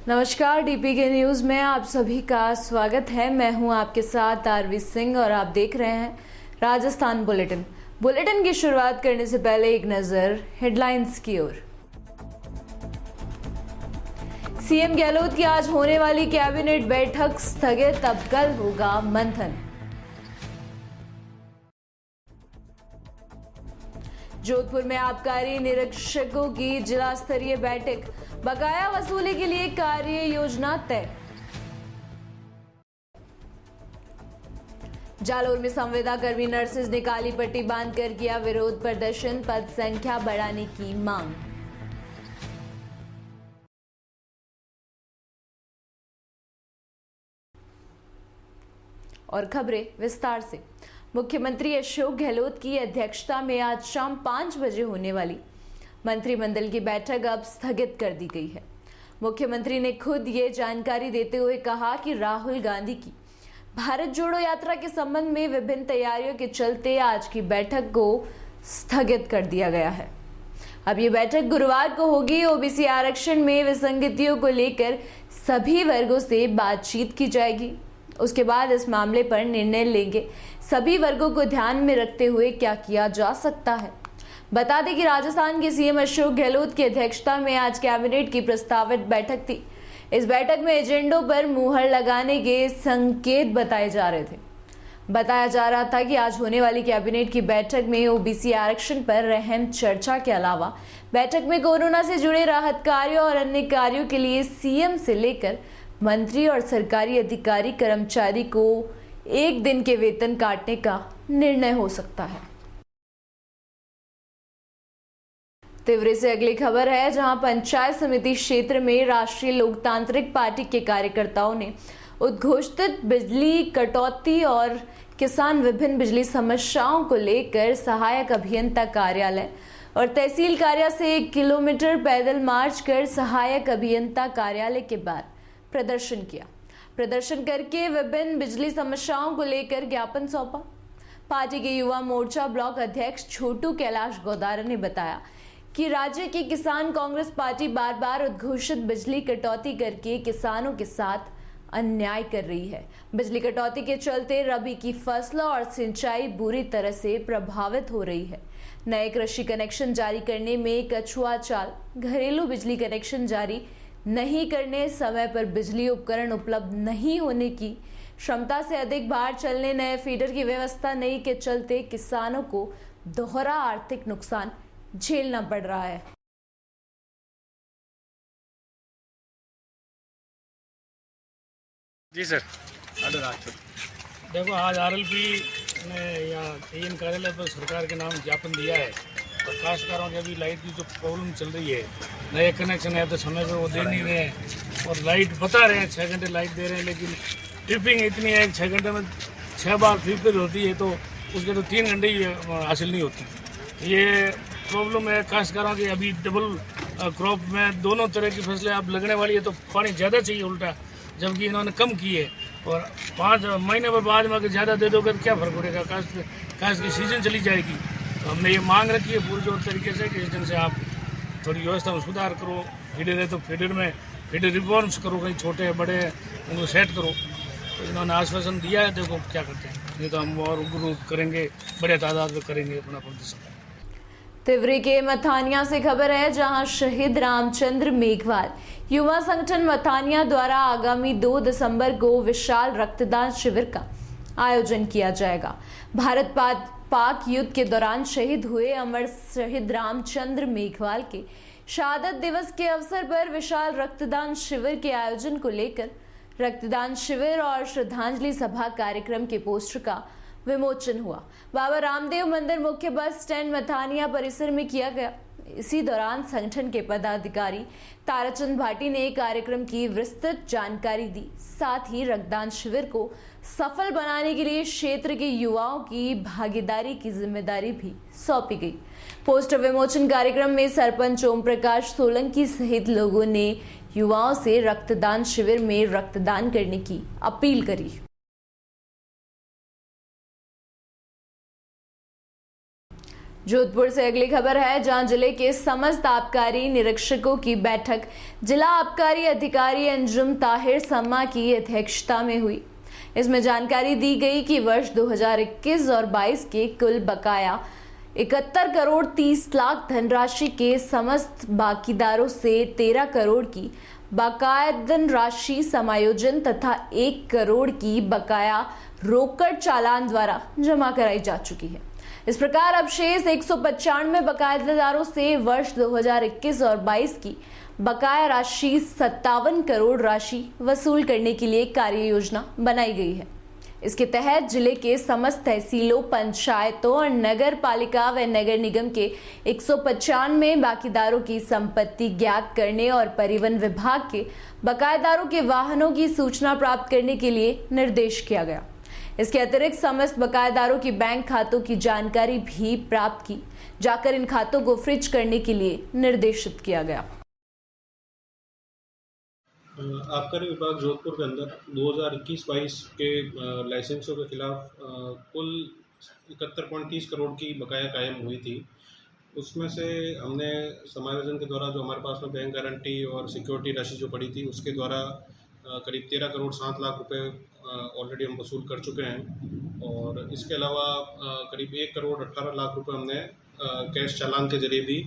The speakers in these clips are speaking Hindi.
नमस्कार, डीपी के न्यूज में आप सभी का स्वागत है। मैं हूं आपके साथ आरवी सिंह और आप देख रहे हैं राजस्थान बुलेटिन की शुरुआत करने से पहले एक नजर हेडलाइंस की ओर। सीएम गहलोत की आज होने वाली कैबिनेट बैठक स्थगित, अब कल होगा मंथन। जोधपुर में आबकारी निरीक्षकों की जिला स्तरीय बैठक, बकाया वसूली के लिए कार्य योजना तय। जालोर में संविदा कर्मी नर्सेज ने काली पट्टी बांधकर किया विरोध प्रदर्शन, पद संख्या बढ़ाने की मांग। और खबरें विस्तार से। मुख्यमंत्री अशोक गहलोत की अध्यक्षता में आज शाम 5 बजे होने वाली मंत्रिमंडल की बैठक अब स्थगित कर दी गई है। मुख्यमंत्री ने खुद ये जानकारी देते हुए कहा कि राहुल गांधी की भारत जोड़ो यात्रा के संबंध में विभिन्न तैयारियों के चलते आज की बैठक को स्थगित कर दिया गया है। अब ये बैठक गुरुवार को होगी। ओबीसी आरक्षण में विसंगतियों को लेकर सभी वर्गों से बातचीत की जाएगी। उसके बाद इस मामले पर निर्णय लेंगे। सभी वर्गों को ध्यान में रखते हुए क्या किया जा सकता है। बता दें कि राजस्थान के सीएम अशोक गहलोत की अध्यक्षता में आज कैबिनेट की प्रस्तावित बैठक थी। इस बैठक में एजेंडों पर मुहर लगाने के संकेत बताए जा रहे थे। बताया जा रहा था कि आज होने वाली कैबिनेट की बैठक में ओबीसी आरक्षण पर अहम चर्चा के अलावा बैठक में कोरोना से जुड़े राहत कार्यों और अन्य कार्यों के लिए सीएम से लेकर मंत्री और सरकारी अधिकारी कर्मचारी को एक दिन के वेतन काटने का निर्णय हो सकता है। तिवरी से अगली खबर है, जहां पंचायत समिति क्षेत्र में राष्ट्रीय लोकतांत्रिक पार्टी के कार्यकर्ताओं ने उद्घोषित बिजली कटौती और किसान विभिन्न बिजली समस्याओं को लेकर सहायक अभियंता कार्यालय और तहसील कार्यालय से 1 किलोमीटर पैदल मार्च कर सहायक अभियंता कार्यालय के बाद प्रदर्शन किया। प्रदर्शन करके विभिन्न बिजली समस्याओं को लेकर ज्ञापन सौंपा। पार्टी के युवा मोर्चा ब्लॉक अध्यक्ष छोटू कैलाश गोदारा ने बताया कि राज्य की किसान कांग्रेस पार्टी बार बार उद्घोषित बिजली कटौती करके किसानों के साथ अन्याय कर रही है। बिजली कटौती के चलते रबी की फसलों और सिंचाई बुरी तरह से प्रभावित हो रही है। नए कृषि कनेक्शन जारी करने में कछुआ चाल, घरेलू बिजली कनेक्शन जारी नहीं करने, समय पर बिजली उपकरण उपलब्ध नहीं होने की, क्षमता से अधिक भार चलने, नए फीडर की व्यवस्था नहीं के चलते किसानों को दोहरा आर्थिक नुकसान झेलना पड़ रहा है। जी सर। देखो, आज आरएलपी ने यहाँ एन कार्यालय पर सरकार के नाम ज्ञापन दिया है और काश्तकारों की अभी लाइट की जो प्रॉब्लम चल रही है, नए कनेक्शन है तो समय पर वो दे नहीं रहे हैं और लाइट बता रहे हैं 6 घंटे लाइट दे रहे हैं, लेकिन ट्रिपिंग इतनी है 6 घंटे में 6 बार ट्रिपिंग होती है तो उसके तो 3 घंटे ही हासिल नहीं होती। ये प्रॉब्लम है काश्तकारों की। अभी डबल क्रॉप में दोनों तरह की फसलें अब लगने वाली है तो पानी ज़्यादा चाहिए उल्टा, जबकि इन्होंने कम की है और 5 महीने पर बाद में अगर ज़्यादा दे दोगे तो क्या फ़र्क पड़ेगा। काश्त की सीजन चली जाएगी। तो हमने ये मांग रखी है पूरी तरीके से कि इस दिन से आप थोड़ी व्यवस्था में सुधार करो। फीडर है तो फीडर में फीडर रिफॉर्म्स करो, कहीं छोटे बड़े उनको सेट करो। तो इन्होंने आश्वासन दिया है, देखो क्या करते हैं। नहीं तो हम और उग्र करेंगे, बड़े तादाद में करेंगे अपना प्रदर्शन। तिवरी के मथानिया से खबर है, जहां शहीद रामचंद्र मेघवाल युवा संगठन मथानिया द्वारा आगामी 2 दिसंबर को विशाल रक्तदान शिविर का आयोजन किया जाएगा। भारत पाक युद्ध के दौरान शहीद हुए अमर शहीद रामचंद्र मेघवाल के शहादत दिवस के अवसर पर विशाल रक्तदान शिविर के आयोजन को लेकर रक्तदान शिविर और श्रद्धांजलि सभा कार्यक्रम के पोस्टर का विमोचन हुआ। बाबा रामदेव मंदिर मुख्य बस स्टैंड मथानिया परिसर में किया गया। इसी दौरान संगठन के पदाधिकारी ताराचंद भाटी ने कार्यक्रम की विस्तृत जानकारी दी। साथ ही रक्तदान शिविर को सफल बनाने के लिए क्षेत्र के युवाओं की भागीदारी की जिम्मेदारी भी सौंपी गई। पोस्टर विमोचन कार्यक्रम में सरपंच ओम प्रकाश सोलंकी सहित लोगों ने युवाओं से रक्तदान शिविर में रक्तदान करने की अपील करी। जोधपुर से अगली खबर है, जहां जिले के समस्त आबकारी निरीक्षकों की बैठक जिला आबकारी अधिकारी अंजुम ताहिर सम्मा की अध्यक्षता में हुई। इसमें जानकारी दी गई कि वर्ष 2021 और 22 के कुल बकाया 71 करोड़ 30 लाख धनराशि के समस्त बाकीदारों से 13 करोड़ की बकायदन राशि समायोजन तथा 1 करोड़ की बकाया रोकड़ चालान द्वारा जमा कराई जा चुकी है। इस प्रकार अब शेष 195 बकायेदारों से वर्ष 2021 और 22 की बकाया राशि 57 करोड़ राशि वसूल करने के लिए कार्य योजना बनाई गई है। इसके तहत जिले के समस्त तहसीलों, पंचायतों और नगर पालिका व नगर निगम के 195 बाकीदारों की संपत्ति ज्ञात करने और परिवहन विभाग के बकायेदारों के वाहनों की सूचना प्राप्त करने के लिए निर्देश किया गया। इसके अतिरिक्त समस्त बकायेदारों की बैंक खातों की जानकारी भी प्राप्त की जाकर इन खातों को फ्रीज करने के लिए निर्देशित किया गया। आबकारी विभाग जोधपुर के अंदर 2021-22 के लाइसेंसों के खिलाफ कुल 71.30 करोड़ की बकाया कायम हुई थी। उसमें से हमने समायोजन के द्वारा जो हमारे पास में बैंक गारंटी और सिक्योरिटी राशि जो पड़ी थी उसके द्वारा करीब 13 करोड़ 7 लाख रुपए ऑलरेडी हम वसूल कर चुके हैं और इसके अलावा करीब 1 करोड़ 18 लाख रुपए हमने कैश चालान के जरिए भी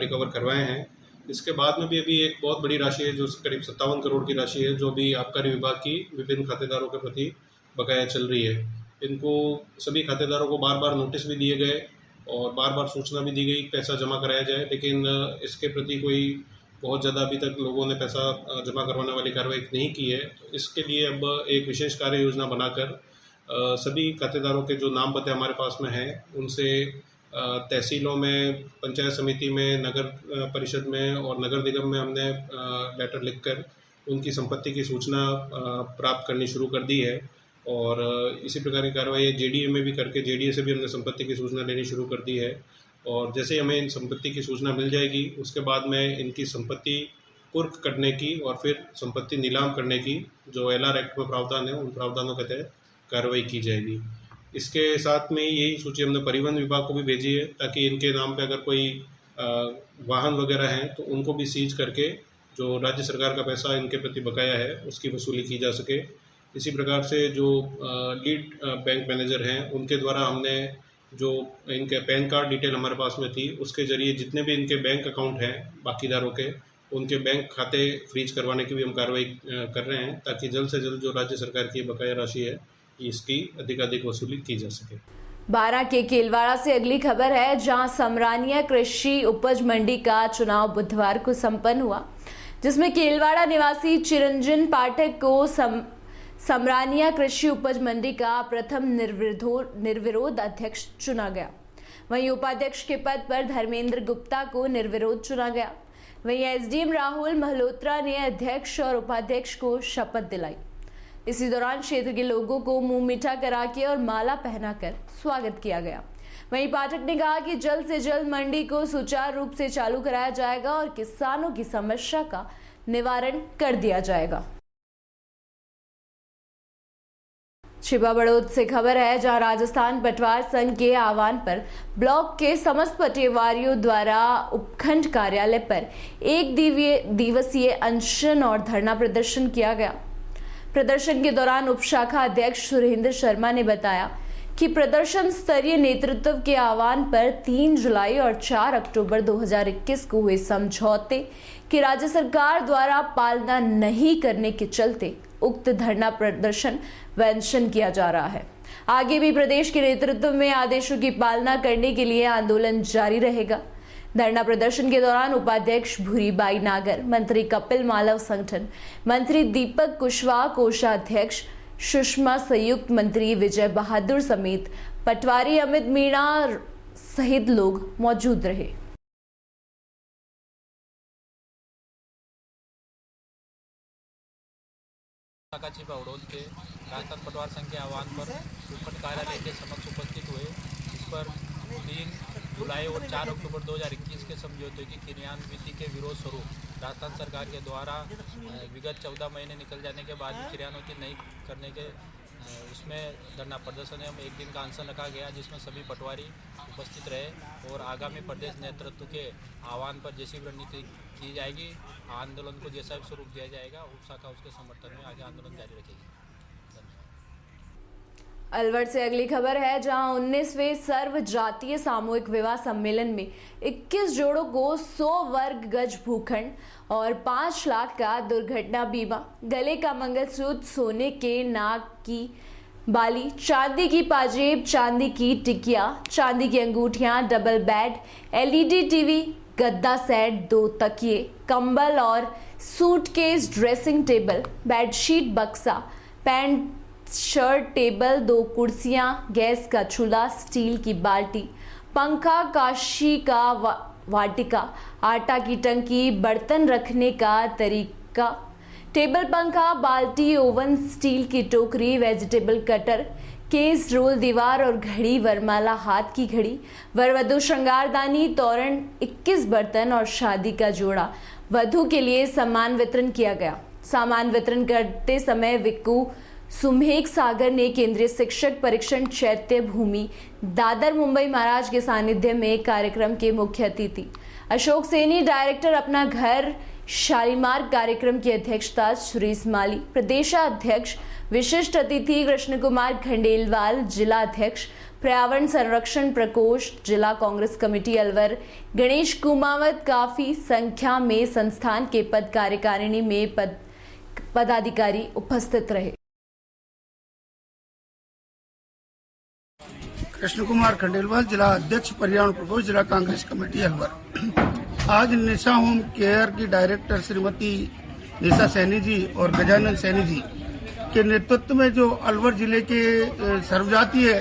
रिकवर करवाए हैं। इसके बाद में भी अभी एक बहुत बड़ी राशि है जो करीब 57 करोड़ की राशि है जो भी आबकारी विभाग की विभिन्न खातेदारों के प्रति बकाया चल रही है। इनको सभी खातेदारों को बार बार नोटिस भी दिए गए और बार बार सूचना भी दी गई पैसा जमा कराया जाए, लेकिन इसके प्रति कोई बहुत ज़्यादा अभी तक लोगों ने पैसा जमा करवाने वाली कार्रवाई नहीं की है। तो इसके लिए अब एक विशेष कार्य योजना बनाकर सभी खातेदारों के जो नाम पते हमारे पास में हैं उनसे तहसीलों में, पंचायत समिति में, नगर परिषद में और नगर निगम में हमने लेटर लिखकर उनकी संपत्ति की सूचना प्राप्त करनी शुरू कर दी है और इसी प्रकार की कार्रवाई जेडीए में भी करके जेडीए से भी हमने संपत्ति की सूचना लेनी शुरू कर दी है और जैसे ही हमें इन संपत्ति की सूचना मिल जाएगी उसके बाद में इनकी संपत्ति कुर्क करने की और फिर संपत्ति नीलाम करने की जो LR एक्ट में प्रावधान है उन प्रावधानों के तहत कार्रवाई की जाएगी। इसके साथ में यही सूची हमने परिवहन विभाग को भी भेजी है ताकि इनके नाम पे अगर कोई वाहन वगैरह हैं तो उनको भी सीज करके जो राज्य सरकार का पैसा इनके प्रति बकाया है उसकी वसूली की जा सके। इसी प्रकार से जो लीड बैंक मैनेजर हैं उनके द्वारा हमने जो इनके पैन कार्ड डिटेल हमारे पास में थी उसके ज़रिए जितने भी इनके बैंक अकाउंट हैं बाकीदारों के उनके बैंक खाते फ्रीज करवाने की भी हम कार्रवाई कर रहे हैं ताकि जल्द से जल्द जो राज्य सरकार की बकाया राशि है इसकी अधिकाधिक वसूली की जा सके। बारां के केलवाड़ा से अगली खबर है, जहां समरानिया कृषि उपज मंडी का चुनाव बुधवार को संपन्न हुआ, जिसमें केलवाड़ा निवासी चिरंजन पाठक को समरानिया कृषि उपज मंडी का प्रथम निर्विरोध अध्यक्ष चुना गया। वहीं उपाध्यक्ष के पद पर धर्मेंद्र गुप्ता को निर्विरोध चुना गया। वहीं SDM राहुल महलोत्रा ने अध्यक्ष और उपाध्यक्ष को शपथ दिलाई। इसी दौरान क्षेत्र के लोगों को मुंह मीठा करा के और माला पहनाकर स्वागत किया गया। वहीं पाठक ने कहा कि जल्द से जल्द मंडी को सुचारू रूप से चालू कराया जाएगा और किसानों की समस्या का निवारण कर दिया जाएगा। छिपा बड़ौद से खबर है, जहां राजस्थान पटवार संघ के आह्वान पर ब्लॉक के समस्त पटवारियों द्वारा उपखंड कार्यालय पर एक दिवसीय अनशन और धरना प्रदर्शन किया गया। प्रदर्शन के दौरान उपशाखा अध्यक्ष सुरेंद्र शर्मा ने बताया कि प्रदर्शन स्तरीय नेतृत्व के आह्वान पर 3 जुलाई और 4 अक्टूबर 2021 को हुए समझौते की राज्य सरकार द्वारा पालना नहीं करने के चलते उक्त धरना प्रदर्शन व अनशन किया जा रहा है। आगे भी प्रदेश के नेतृत्व में आदेशों की पालना करने के लिए आंदोलन जारी रहेगा। धरना प्रदर्शन के दौरान उपाध्यक्ष भूरीबाई नागर, मंत्री कपिल मालव संगठन, मंत्री दीपक कुशवाहा, कोषाध्यक्ष सुषमा, संयुक्त मंत्री विजय बहादुर समेत पटवारी अमित मीणा सहित लोग मौजूद रहे। छिपा बड़ौद के राजस्थान पटवार संघ के आह्वान पर उपखंड कार्यालय के समक्ष उपस्थित हुए। इस पर 3 जुलाई और 4 अक्टूबर 2021 के समझौते की क्रियान्विति के विरोध स्वरूप राजस्थान सरकार के द्वारा विगत 14 महीने निकल जाने के बाद भी क्रियान्विति नहीं करने के उसमें धरना प्रदर्शन एवं एक दिन का अनशन रखा गया, जिसमें सभी पटवारी उपस्थित रहे और आगामी प्रदेश नेतृत्व के आह्वान पर जैसी भी रणनीति की जाएगी, आंदोलन को जैसा भी स्वरूप दिया जाएगा, उप शाखा उसके समर्थन में आगे आंदोलन जारी रखेगी। अलवर से अगली खबर है, जहां 19वें सर्व जातीय सामूहिक विवाह सम्मेलन में 21 जोड़ों को 100 वर्ग गज भूखंड और 5 लाख का दुर्घटना बीमा, गले का मंगलसूत्र, सोने के नाक की बाली, चांदी की पाजेब, चांदी की टिकिया, चांदी की अंगूठियां, डबल बेड, LED टीवी, गद्दा सेट, 2 तकिए, कंबल और सूटकेस, ड्रेसिंग टेबल, बेडशीट, बक्सा, पैंट, शर्ट, टेबल, 2 कुर्सियां, गैस का चूल्हा, स्टील की बाल्टी, पंखा, काशी का वाटिका, आटा की टंकी, बर्तन रखने का तरीका, टेबल पंखा, बाल्टी, ओवन, स्टील की टोकरी, वेजिटेबल कटर, केस, रोल, दीवार और घड़ी, वरमाला, हाथ की घड़ी, वरवधु श्रृंगारदानी, तोरण, 21 बर्तन और शादी का जोड़ा। वधु के लिए सम्मान वितरण किया गया। सामान वितरण करते समय विक्कू सुमेघ सागर ने केंद्रीय शिक्षक परीक्षण चैत्य भूमि दादर मुंबई महाराज के सानिध्य में कार्यक्रम के मुख्य अतिथि अशोक सेनी, डायरेक्टर अपना घर शालीमार कार्यक्रम की अध्यक्षता सुरेश माली, प्रदेशाध्यक्ष विशिष्ट अतिथि कृष्ण कुमार खंडेलवाल, जिला अध्यक्ष पर्यावरण संरक्षण प्रकोष्ठ जिला कांग्रेस कमेटी अलवर गणेश कुमावत, काफी संख्या में संस्थान के पद कार्यकारिणी में पदाधिकारी उपस्थित रहे। कृष्ण कुमार खंडेलवाल, जिला अध्यक्ष पर्यावरण प्रकोष्ठ जिला कांग्रेस कमेटी अलवर। आज निशा होम केयर की डायरेक्टर श्रीमती निशा सैनी जी और गजानन सैनी जी के नेतृत्व में जो अलवर जिले के सर्वजातीय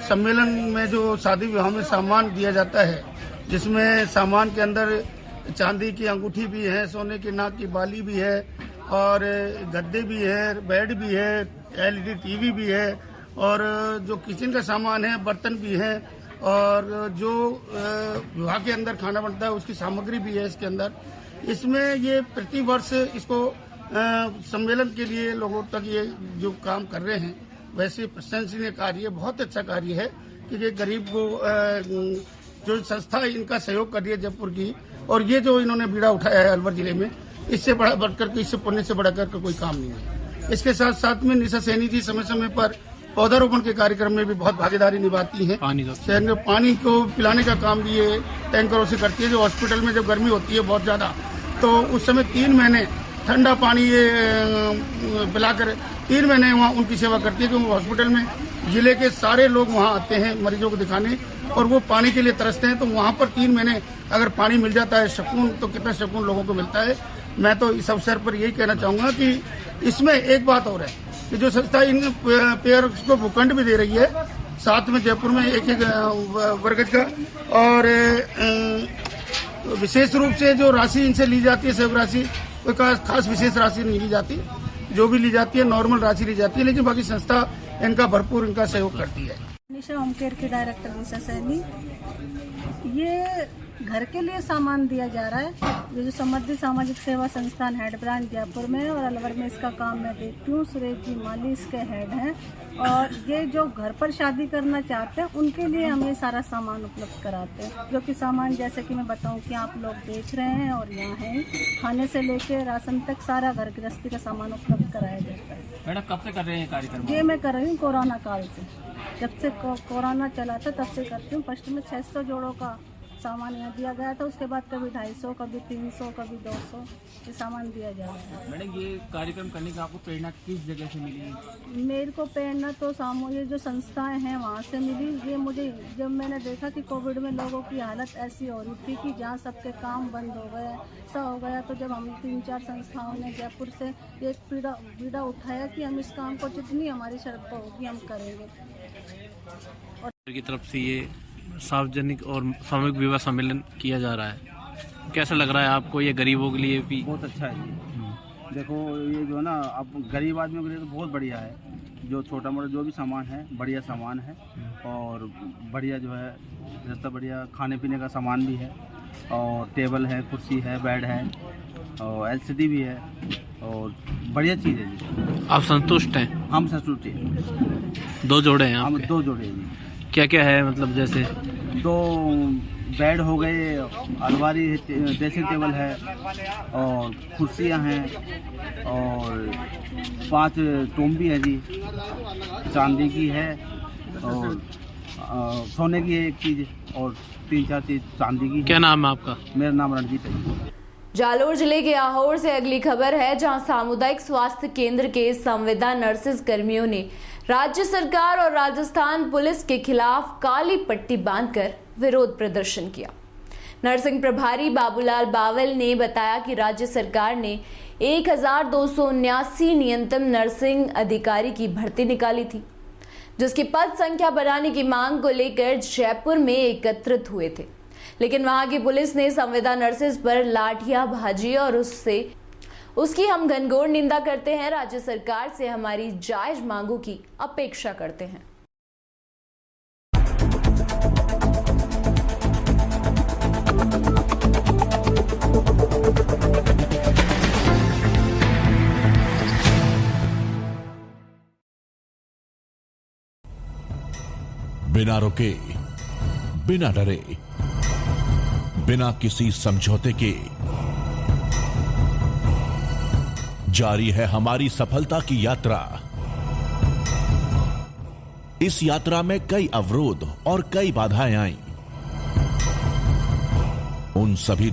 सम्मेलन में जो शादी विवाह में सामान दिया जाता है, जिसमें सामान के अंदर चांदी की अंगूठी भी है, सोने की नाक की बाली भी है और गद्दे भी है, बेड भी है, LED टीवी भी है और जो किचन का सामान है, बर्तन भी है और जो विवाह के अंदर खाना बनता है उसकी सामग्री भी है इसके अंदर। इसमें ये प्रति वर्ष इसको सम्मेलन के लिए लोगों तक ये जो काम कर रहे हैं, वैसे प्रशंसनीय कार्य, बहुत अच्छा कार्य है कि ये गरीब को जो संस्था इनका सहयोग कर रही है जयपुर की, और ये जो इन्होंने बीड़ा उठाया है अलवर जिले में, इससे बढ़कर के, इससे पुण्य से बढ़कर कोई काम नहीं है। इसके साथ साथ में निशा सैनी जी समय समय पर पौधारोपण के कार्यक्रम में भी बहुत भागीदारी निभाती हैं। शहर में पानी को पिलाने का काम भी ये टैंकरों से करती है। जो हॉस्पिटल में जब गर्मी होती है बहुत ज्यादा, तो उस समय 3 महीने ठंडा पानी ये पिलाकर 3 महीने वहाँ उनकी सेवा करती है। क्योंकि हॉस्पिटल में जिले के सारे लोग वहाँ आते हैं मरीजों को दिखाने और वो पानी के लिए तरसते हैं, तो वहाँ पर 3 महीने अगर पानी मिल जाता है सुकून, तो कितना सुकून लोगों को मिलता है। मैं तो इस अवसर पर यही कहना चाहूंगा कि इसमें एक बात और है कि जो संस्था इन पेयर को भूखंड भी दे रही है, साथ में जयपुर में एक वर्गज का, और विशेष रूप से जो राशि इनसे ली जाती है, सहयोग राशि, कोई खास विशेष राशि नहीं ली जाती, जो भी ली जाती है नॉर्मल राशि ली जाती है, लेकिन बाकी संस्था इनका भरपूर इनका सहयोग करती है। निशा होम केयर की डायरेक्टर निशा सैनी। ये घर के लिए सामान दिया जा रहा है, ये जो समृद्धि सामाजिक सेवा संस्थान हेड ब्रांच जयपुर में और अलवर में इसका काम मैं देखती हूँ। सुरेश जी माली इसके हेड हैं और ये जो घर पर शादी करना चाहते हैं उनके लिए हम ये सारा सामान उपलब्ध कराते हैं, जो कि सामान जैसे कि मैं बताऊं कि आप लोग देख रहे हैं और यहाँ है, खाने से लेके राशन तक सारा घर गृहस्थी का सामान उपलब्ध कराया जाता है। मैडम कब से कर रहे हैं कार्यक्रम? ये मैं कर रही हूँ कोरोना काल से, जब से कोरोना चला था तब से करती हूँ। फर्स्ट में 600 जोड़ों का सामान यहाँ दिया गया था, उसके बाद कभी 250, कभी 300, कभी 200 ये सामान दिया जा रहा है। मैडम ये कार्यक्रम करने का आपको प्रेरणा किस जगह से मिली? मेरे को प्रेरणा तो ये जो संस्थाएं हैं वहाँ से मिली। ये मुझे जब मैंने देखा कि कोविड में लोगों की हालत ऐसी हो रही थी कि जहाँ सबके काम बंद हो गए, ऐसा हो गया, तो जब हम 3-4 संस्थाओं ने जयपुर से एक बीड़ा उठाया कि हम इस काम को जितनी हमारी शर्त होगी हम करेंगे। और की तरफ से ये सार्वजनिक और सामूहिक विवाह सम्मेलन किया जा रहा है, कैसा लग रहा है आपको? ये गरीबों के लिए भी बहुत अच्छा है ये। देखो ये जो है ना, अब गरीब आदमियों के लिए तो बहुत बढ़िया है। जो छोटा मोटा जो भी सामान है बढ़िया सामान है और बढ़िया जो है जितना बढ़िया खाने पीने का सामान भी है और टेबल है, कुर्सी है, बेड है और LCD भी है और बढ़िया चीज़ है जी। आप संतुष्ट हैं? हम संतुष्ट हैं। 2 जोड़े हैं हम आपके? 2 जोड़े हैं जी। क्या क्या है मतलब जैसे? 2 बेड हो गए, अलमारी है, ड्रेसिंग टेबल है और कुर्सियां हैं और 5 टोम्बी है जी, चांदी की है और सोने की है एक चीज़ और 3-4 चीज़ चांदी की है। क्या नाम है आपका? मेरा नाम रणजीत है। जालोर जिले के आहोर से अगली खबर है, जहां सामुदायिक स्वास्थ्य केंद्र के संविदा नर्सेज कर्मियों ने राज्य सरकार और राजस्थान पुलिस के खिलाफ काली पट्टी बांधकर विरोध प्रदर्शन किया। नर्सिंग प्रभारी बाबूलाल बावल ने बताया कि राज्य सरकार ने 1279 न्यूनतम नर्सिंग अधिकारी की भर्ती निकाली थी, जिसकी पद संख्या बढ़ाने की मांग को लेकर जयपुर में एकत्रित हुए थे, लेकिन वहां की पुलिस ने संविदा नर्सेज पर लाठियां भाजी और उसकी हम घनघोर निंदा करते हैं। राज्य सरकार से हमारी जायज मांगों की अपेक्षा करते हैं। बिना रुके, बिना डरे, बिना किसी समझौते के जारी है हमारी सफलता की यात्रा। इस यात्रा में कई अवरोध और कई बाधाएं आईं। उन सभी